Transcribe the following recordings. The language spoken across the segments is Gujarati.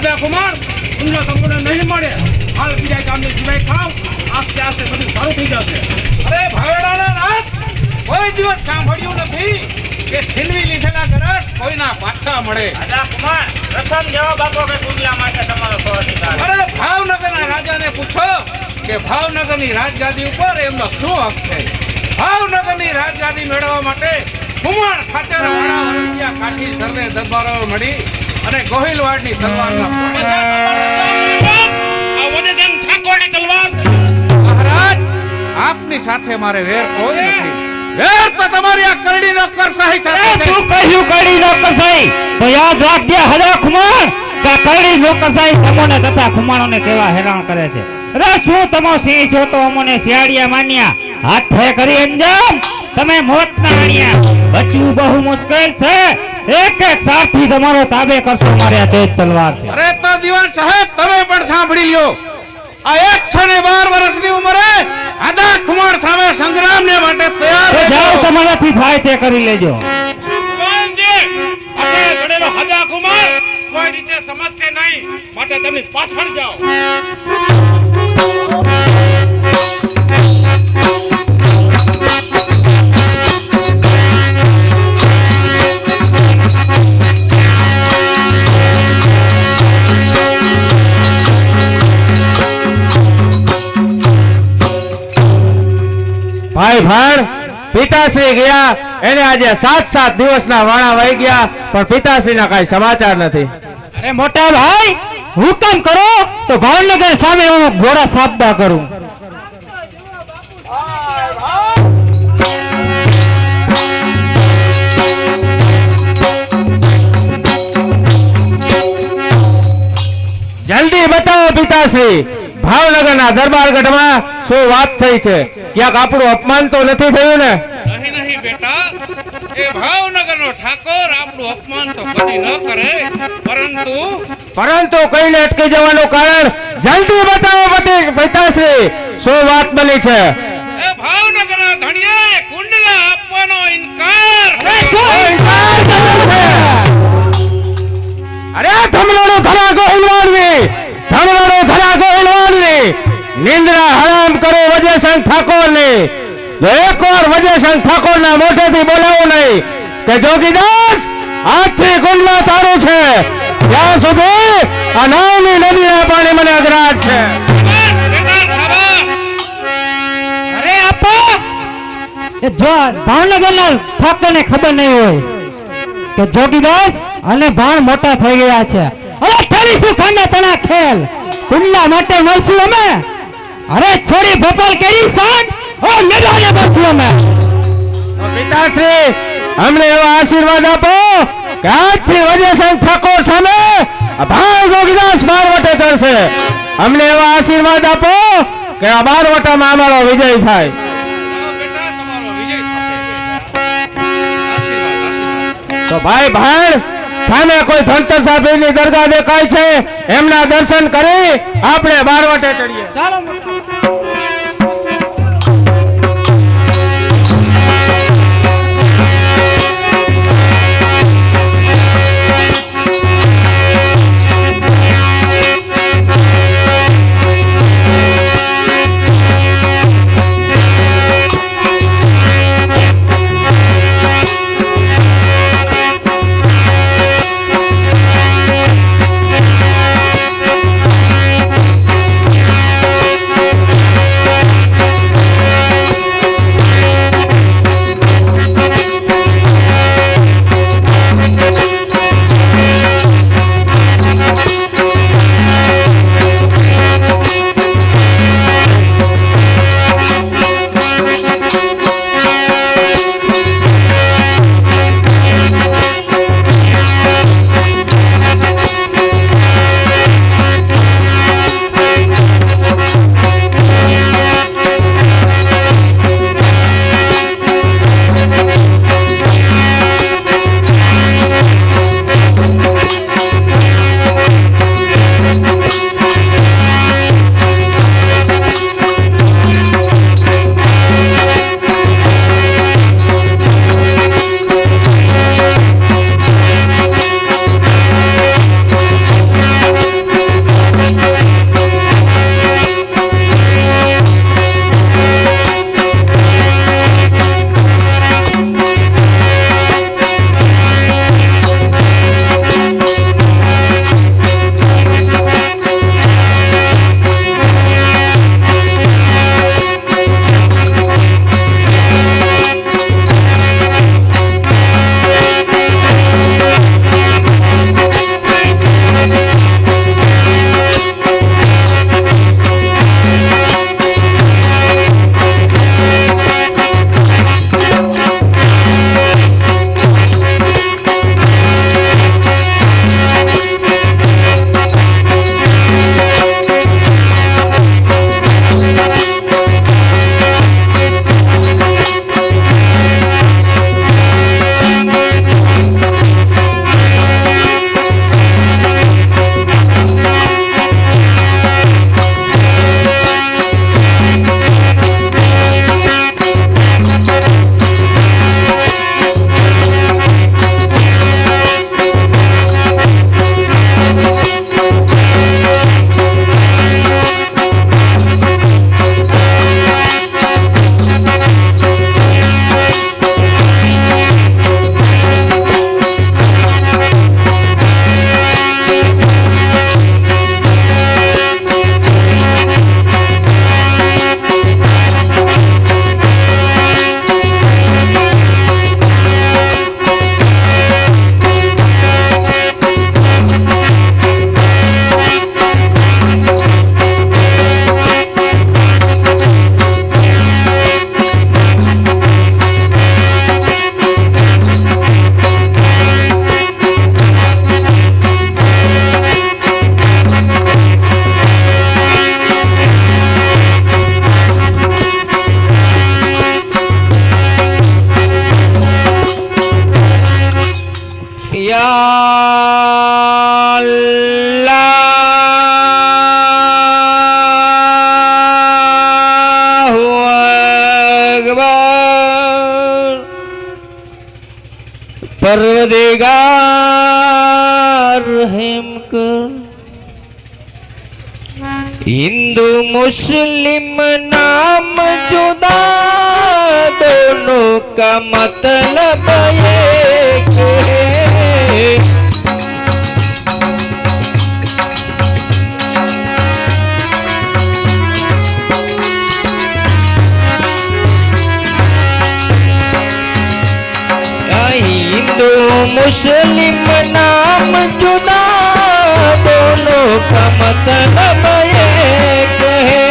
રાજા કુમાર તમને તમને નહીં મળે. હાલ બીજા ગામની સિવાય ખાવ, આસ્તે આસ્તે બધું સારું થઈ જશે. અરે ભાવેડાના નાથ, કોઈ દિવસ સાંભળ્યું નથી કે છીનવી લીધેલા ગરસ કોઈના પાછા મળે. રાજા કુમાર પ્રથમ જવાબ આપો કે દુનિયા માટે તમારો સો અધિકાર. અરે ભાવનગરના રાજાને પૂછો કે ભાવનગરની રાજગાદી ઉપર એમનો શું હક છે. ભાવનગરની રાજગાદી મેળવવા માટે કુમાર ખાતર વાળા વરસિયા કાઠી સર્વે દરબારો મળી અને ગોહિલવાડની તલવારના મહારાજ, આપની સાથે મારે વેર કોઈ નથી. વેર તો તમારી આ કરડીનો કરસાઈ છે. શું કહ્યું કરડીનો કરસાઈ? તો યાદ રાખજે હજા કુમાર કે કરડીનો કરસાઈ તમોને તથા ખુમાણોને કેવા હેરાન કરે છે. અરે શું તમો સિંહ છો તો અમોને શિયાળિયા માન્યા, હાથે કરી અંજામ તમે મોત ના આણ્યા. બચવું બહુ મુશ્કેલ છે. એક એક સાથી તમારો તાબે કરશો મારે આ તેજ તલવાર છે. અરે તો દીવાન સાહેબ, તમે પણ સાંભળી લ્યો. આ 112 વર્ષની ઉંમરે આદા કુમાર સામે સંગ્રામને માટે તૈયાર જાઓ, તમારાથી થાય તે કરી લેજો. ભગવાનજી, આપણે ઘડેલો રાજા કુમાર કોઈ રીતે સમજશે નહીં, માટે તમે પાછળ જાઓ. ભાઈ ભાણ પિતાશ્રી ગયા, એને આજે 7 દિવસના વાણા વહી ગયા, પણ પિતાશ્રીના કઈ સમાચાર નથી. અરે મોટા ભાઈ, હુકમ કરો તો ભાવનગર સામે હું ઘોડા સાબદા કરું. જલ્દી બતાવો પિતાશ્રી, ભાવનગરના દરબારગઢમાં શું વાત થઈ છે? ક્યાંક આપણું અપમાન તો નથી થયું ને? નહીં નહીં બેટા, એ ભાવનગરનો ઠાકોર આપણું અપમાન તો કદી ન કરે, પરંતુ કઈને અટકી જવાનું કારણ જલ્દી બતાવો પિતાશ્રી, શું વાત બની છે? એ ભાવનગરના ધણીએ કુંડલા આપવાનો ઇનકાર. અરે ધમલાનો ધરા ગોહિલવાડની, ધમલાનો ધરા ગોહિલવાડની નિંદ્રા હરામ કરો વજયસંગ ઠાકોરની. જો એકવાર વજયસંગ ઠાકોરના મોઢેથી બોલાવું નહીં કે જોગીદાસ આજથી કુંડલા તારું છે, ત્યાં સુધી આ નાની નદીના પાણી મને અઘરાટ છે. અરે આપા, જો ભાવનગરના ઠાકોરને ખબર નહીં હોય કે જોગીદાસ અને ભાણ મોટા થઈ ગયા છે. અરે કરીશું ખાને તણા ખેલ, કુંડલા માટે મળશું અમે. અરે છોડી ભોપાલ કેરી સાંજ ઓ મેદાને બસશું અમે. પિતાશ્રી, અમને એવા આશીર્વાદ આપો કે આજથી વજયસંગ ઠાકોર સામે ભાણ જોગીદાસ બારવટે ચડશે. અમને એવા આશીર્વાદ આપો કે આ બારવટામાં અમારો વિજય થાય. બેટા, તમારો વિજય થશે. આશીર્વાદ. તો ભાઈ ભાણ સામે કોઈ ધનતર સાહેબની દરગાહ દેખાય છે, એમના દર્શન કરી આપણે બારવટે ચડીએ. ચાલો. अल्लाहु अकबर। परवरदिगार रहम कर। हिंदू मुस्लिम नाम जुदा, दोनों का मतलब एक है। हिंदू मुस्लिम नाम जुदा, दोनों का मतलब एक है।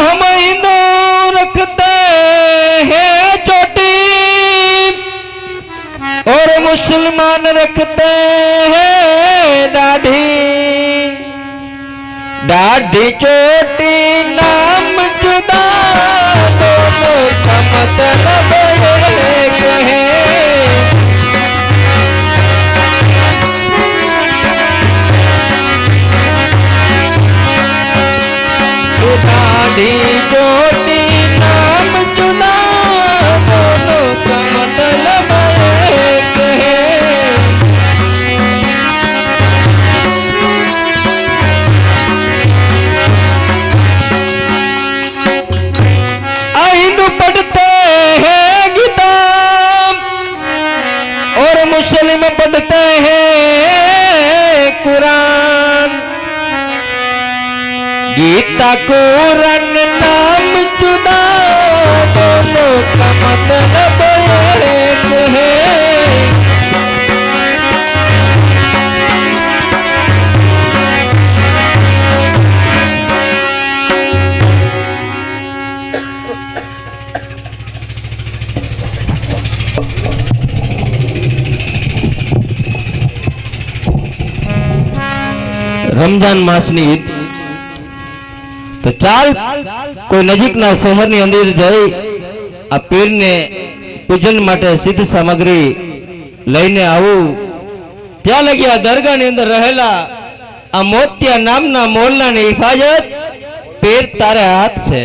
हम हिंदू रखते हैं चोटी और मुसलमान रखते हैं दाढ़ी। दाढ़ी चोटी नाम जुदा, दोनों का मतलब एक है। दाढ़ी चोटी नाम जुदा, दोनों का मतलब एक है। हिंदू पढ़ते हैं गीता और मुस्लिम पढ़ते हैं कुरान। गीता कुरान नाम जुदा, दोनों का मतलब एक है। રમજાન માસની ઈદ તો ચાલ કોઈ નજીકના શહેરની અંદર જઈ આ પીરને પૂજન માટે સિદ્ધ સામગ્રી લઈને આવું। ત્યાં લગી આ દરગાહની અંદર રહેલા આ મોતિયા નામના મોરલાની હિફાજત પીર તારે હાથ છે।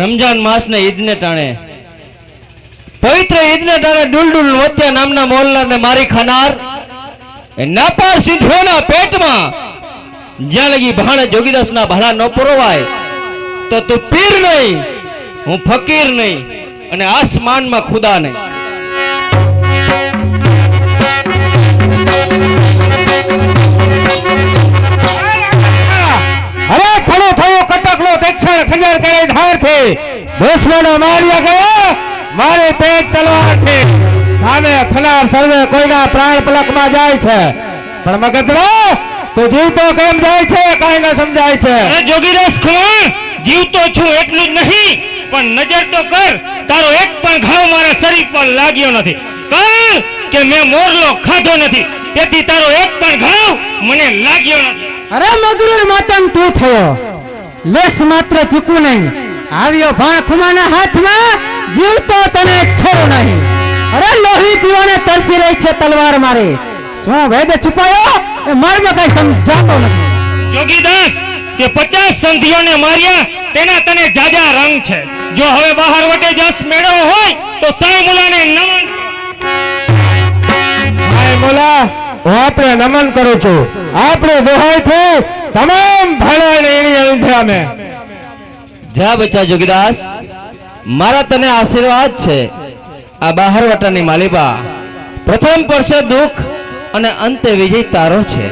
રમજાન માસને ઈદને ટાણે પવિત્ર ઈદને ટાણે ડુલડુલ મોતિયા નામના મોહલ્લાને મારી ખાનાર એ નાપાર સિદ્ધિઓના પેટમાં જ્યાં લગી ભાણે જોગીદાસના ભાડા ન પુરવાય તો તું પીર નહીં, હું ફકીર નહીં, અને આસમાનમાં ખુદા નહીં. અરે ખડો થયો કટકલો દક્ષિણ ખંજર કરે ધારથી દુશ્મનો માર્યા ગયા મારે પેટ તલવારથી સામે થનાર સર્વે કોઈના પ્રાણ પલકમાં જાય છે પણ મગધડો તું જીવતો કેમ જાય છે કાંઈ ન સમજાય છે. અરે જોગીદાસ ખુમાણ, જીવતો છું એટલું જ નહીં પણ નજર તો કર, તારો એક પણ ઘાવ મારા શરીર પર લાગ્યો નથી. કર કે મેં મોરલો ખાધો નથી, તેથી તારો એક પણ ઘાવ મને લાગ્યો નથી. અરે મગરૂર માતમ તું થયો, લેસ માત્ર ચૂકવું નહીં. આવ્યો ભાણ ખુમાના હાથમાં, જીવતો તને છોડો નહીં. અરે લોહી પીવાને તરસી રહી છે તલવાર મારી. શું વેદ છુપાયો એ માર્ગ કઈ સમજાતો નથી. જોગીદાસ તે 50 સંધિઓને માર્યા તેના તને જાજા રંગ છે. જો હવે બહાર વટે જસ મેળવો હોય તો સાઈ મુલાને નમન. હાય મોલા, હું આપણે નમન કરું છું. આપણે દોહાઈથી તમામ ભાણાને એની અંધ્યા મેં. જા બચ્ચા જોગીદાસ, મારા તને આશીર્વાદ છે. આ બહારવટાની માલિબા પ્રથમ પડશે દુઃખ અને અંતે વિજય તારો છે.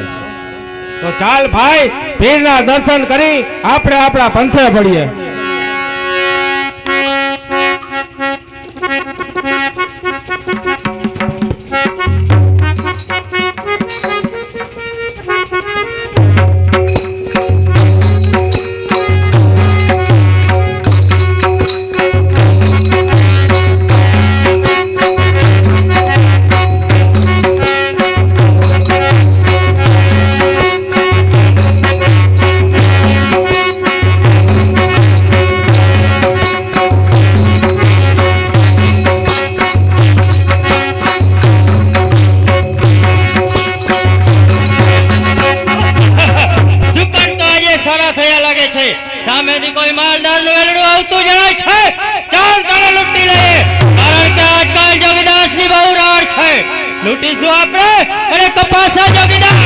તો ચાલ ભાઈ, પીરના દર્શન કરી આપણે આપણા પંથે પડીએ. સામેથી કોઈ માલદારનું વેલડું આવતું જણાય છે. ચાલ તને લૂંટી લઈએ, કારણ કે આજકાલ જોગીદાસની બહુ રાડ છે. લૂંટીશું આપણે અને કપાસા જોગીદાસ.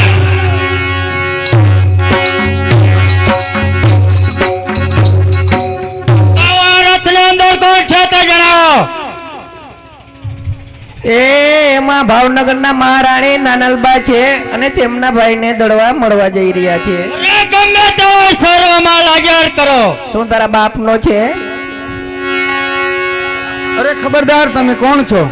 આવા રથની અંદર કોણ છે તે જણાવો. એમાં ભાવનગરના મહારાણી નાનલબા છે અને તેમના ભાઈને દળવા મળવા જઈ રહ્યા છે. અરે ગમે તે હોય, સર્વમાં લાગેર કરો. શું તારા બાપનો છે? અરે ખબરદાર, તમે કોણ છો?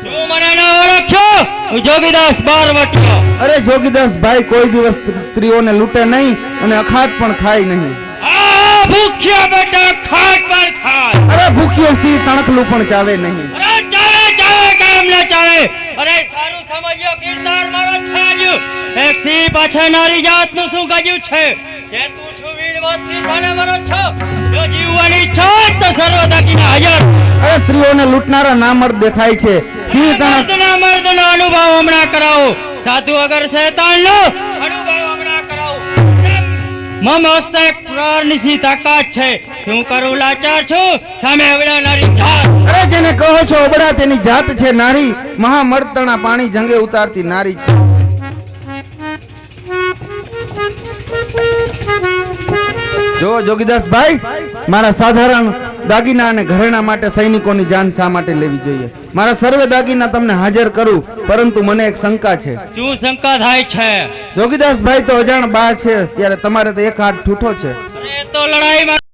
શું મને ન ઓળખ્યો? હું જોગીદાસ બારવટિયો. અરે જોગીદાસ ભાઈ કોઈ દિવસ સ્ત્રીઓને લૂંટે નહીં અને અખાત પણ ખાય નહીં. આ ભૂખ્યા બેટા ખાટ પર ખાય. અરે ભૂખ્યો સિંહ તણખલું પણ ચાવે નહીં. અરે ચાલે ચાલે કેમ ન ચાલે. અરે સારું સમજ્યો કિરદાર મારો છાજુ. એક સિંહ પાછળ નારી જાતનું શું ગજ્યું છે જે તું છું વીણવતથી સાને મરો છો. જો જીવવાની ઈચ્છા હોય તો સર્વદાકીના હાજર. અરે સ્ત્રીઓને લૂંટનારા નામર્દ દેખાય છે. સિંહ તણખ મર્દના મર્દનો અનુભવ હમણાં કરાવો. સાધુ અગર શૈતાનનો અનુભવ હમણાં કરાવો. મસ્ત એક પ્રાણની તાકાત છે. શું કરું, લાચાર છું સામે અવડાવનારી જાત. અરે જેને કહો છો અબડા તેની જાત છે નારી. મહામર્દના પાણી જંગે ઉતારતી નારી છે. જો જોગીદાસ ભાઈ, મારા સાધારણ દાગીના અને ઘરેણા માટે સૈનિકોની જાન શા માટે લેવી જોઈએ? મારા સર્વે દાગીના તમને હાજર કરું, પરંતુ મને એક શંકા છે. શું શંકા થાય છે? જોગીદાસ ભાઈ તો અજાણ બા છે, ત્યારે તમારે તો એક હાથ ઠૂઠો છે. અરે તો લડાઈમાં